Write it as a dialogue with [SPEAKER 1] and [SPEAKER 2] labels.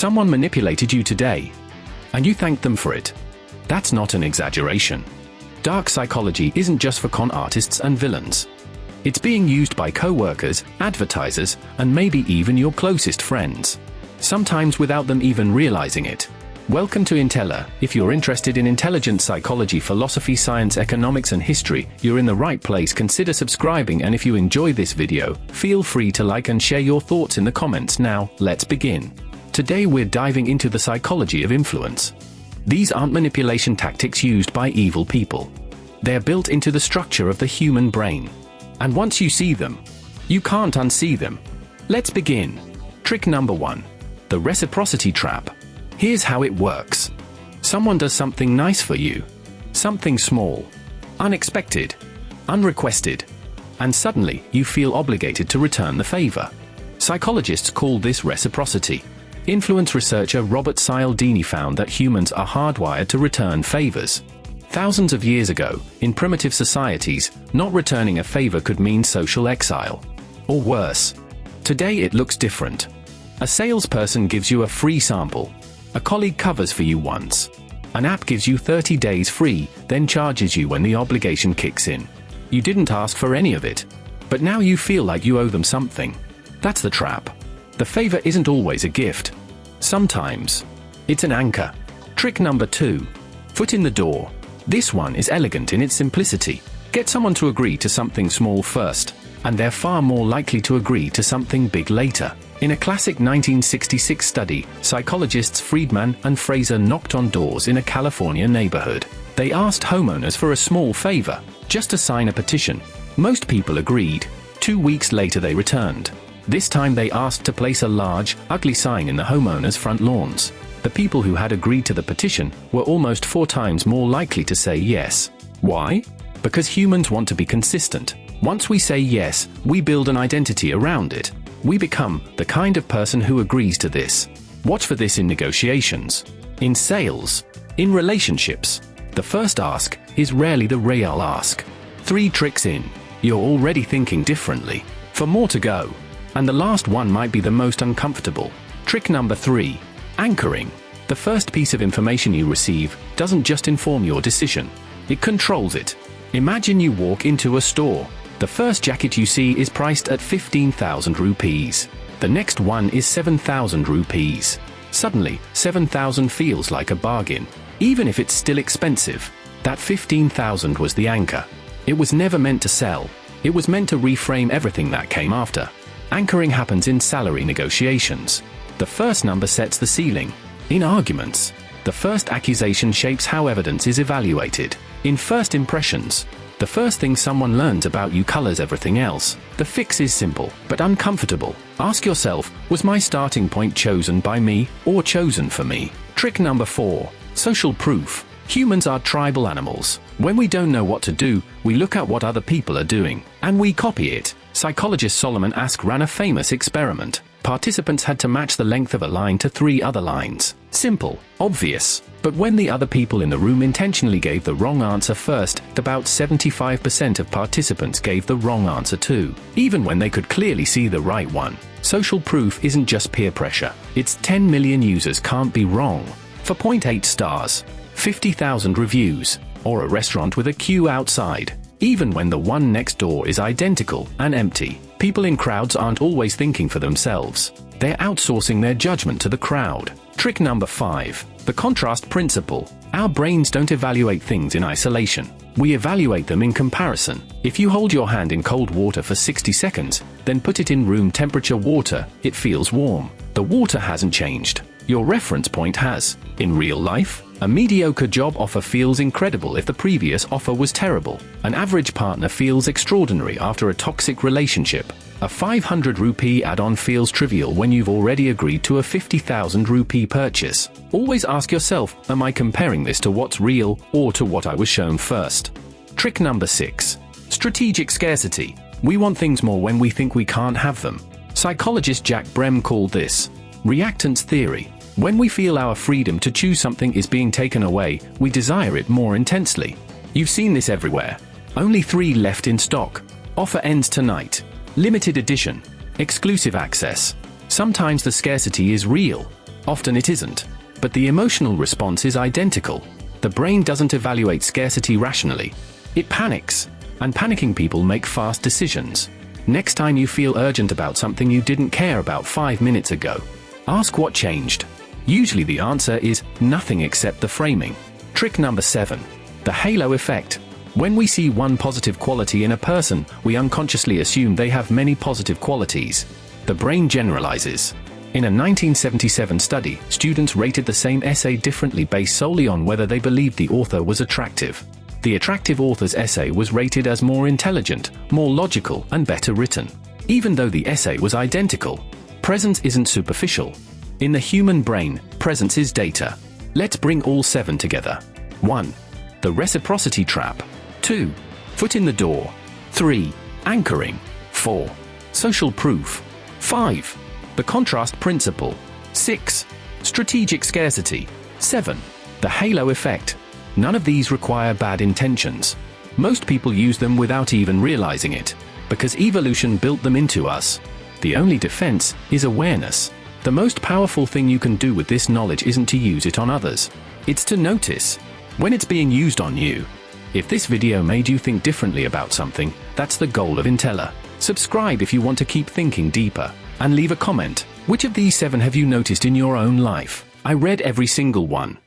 [SPEAKER 1] Someone manipulated you today, and you thanked them for it. That's not an exaggeration. Dark psychology isn't just for con artists and villains. It's being used by co-workers, advertisers, and maybe even your closest friends. Sometimes without them even realizing it. Welcome to Intellor. If you're interested in intelligent psychology, philosophy, science, economics, and history, you're in the right place. Consider subscribing, and if you enjoy this video, feel free to like and share your thoughts in the comments. Now, let's begin. Today we're diving into the psychology of influence. These aren't manipulation tactics used by evil people. They're built into the structure of the human brain. And once you see them, you can't unsee them. Let's begin. Trick number 1. The Reciprocity Trap. Here's how it works. Someone does something nice for you. Something small, unexpected, unrequested, and suddenly you feel obligated to return the favor. Psychologists call this reciprocity. Influence researcher Robert Cialdini found that humans are hardwired to return favors. Thousands of years ago, in primitive societies, not returning a favor could mean social exile. Or worse. Today it looks different. A salesperson gives you a free sample. A colleague covers for you once. An app gives you 30 days free, then charges you when the obligation kicks in. You didn't ask for any of it. But now you feel like you owe them something. That's the trap. The favor isn't always a gift. Sometimes it's an anchor. Trick number 2. Foot in the door. This one is elegant in its simplicity. Get someone to agree to something small first, and they're far more likely to agree to something big later. In a classic 1966 study, psychologists Friedman and Fraser knocked on doors in a California neighborhood. They asked homeowners for a small favor, just to sign a petition. Most people agreed. 2 weeks later they returned. This time they asked to place a large, ugly sign in the homeowners' front lawns. The people who had agreed to the petition were almost 4 times more likely to say yes. Why? Because humans want to be consistent. Once we say yes, we build an identity around it. We become the kind of person who agrees to this. Watch for this in negotiations, in sales, in relationships. The first ask is rarely the real ask. 3 tricks in. You're already thinking differently. For more to go. And the last one might be the most uncomfortable. Trick number 3. Anchoring. The first piece of information you receive doesn't just inform your decision. It controls it. Imagine you walk into a store. The first jacket you see is priced at 15,000 rupees. The next one is 7,000 rupees. Suddenly, 7,000 feels like a bargain. Even if it's still expensive. That 15,000 was the anchor. It was never meant to sell. It was meant to reframe everything that came after. Anchoring happens in salary negotiations. The first number sets the ceiling. In arguments, the first accusation shapes how evidence is evaluated. In first impressions, the first thing someone learns about you colors everything else. The fix is simple, but uncomfortable. Ask yourself, was my starting point chosen by me, or chosen for me? Trick number 4. Social proof. Humans are tribal animals. When we don't know what to do, we look at what other people are doing, and we copy it. Psychologist Solomon Asch ran a famous experiment. Participants had to match the length of a line to 3 other lines. Simple, obvious. But when the other people in the room intentionally gave the wrong answer first, about 75% of participants gave the wrong answer too, even when they could clearly see the right one. Social proof isn't just peer pressure. It's 10 million users can't be wrong. For 0.8 stars, 50,000 reviews, or a restaurant with a queue outside. Even when the one next door is identical and empty, people in crowds aren't always thinking for themselves. They're outsourcing their judgment to the crowd. Trick number 5. The contrast principle. Our brains don't evaluate things in isolation. We evaluate them in comparison. If you hold your hand in cold water for 60 seconds, then put it in room temperature water, it feels warm. The water hasn't changed. Your reference point has. In real life, a mediocre job offer feels incredible if the previous offer was terrible. An average partner feels extraordinary after a toxic relationship. A 500 rupee add-on feels trivial when you've already agreed to a 50,000 rupee purchase. Always ask yourself, am I comparing this to what's real or to what I was shown first? Trick number 6. Strategic scarcity. We want things more when we think we can't have them. Psychologist Jack Brem called this reactance theory. When we feel our freedom to choose something is being taken away, we desire it more intensely. You've seen this everywhere. Only 3 left in stock. Offer ends tonight. Limited edition. Exclusive access. Sometimes the scarcity is real. Often it isn't. But the emotional response is identical. The brain doesn't evaluate scarcity rationally. It panics. And panicking people make fast decisions. Next time you feel urgent about something you didn't care about 5 minutes ago, ask what changed. Usually the answer is nothing except the framing. Trick number 7. The halo effect. When we see one positive quality in a person, we unconsciously assume they have many positive qualities. The brain generalizes. In a 1977 study, students rated the same essay differently based solely on whether they believed the author was attractive. The attractive author's essay was rated as more intelligent, more logical, and better written. Even though the essay was identical. Presence isn't superficial. In the human brain, presence is data. Let's bring all 7 together. 1. The Reciprocity Trap. 2. Foot in the door. 3. Anchoring. 4. Social proof. 5. The contrast principle. 6. Strategic scarcity. 7. The halo effect. None of these require bad intentions. Most people use them without even realizing it, because evolution built them into us. The only defense is awareness. The most powerful thing you can do with this knowledge isn't to use it on others. It's to notice when it's being used on you. If this video made you think differently about something, that's the goal of Intellor. Subscribe if you want to keep thinking deeper. And leave a comment. Which of these 7 have you noticed in your own life? I read every single one.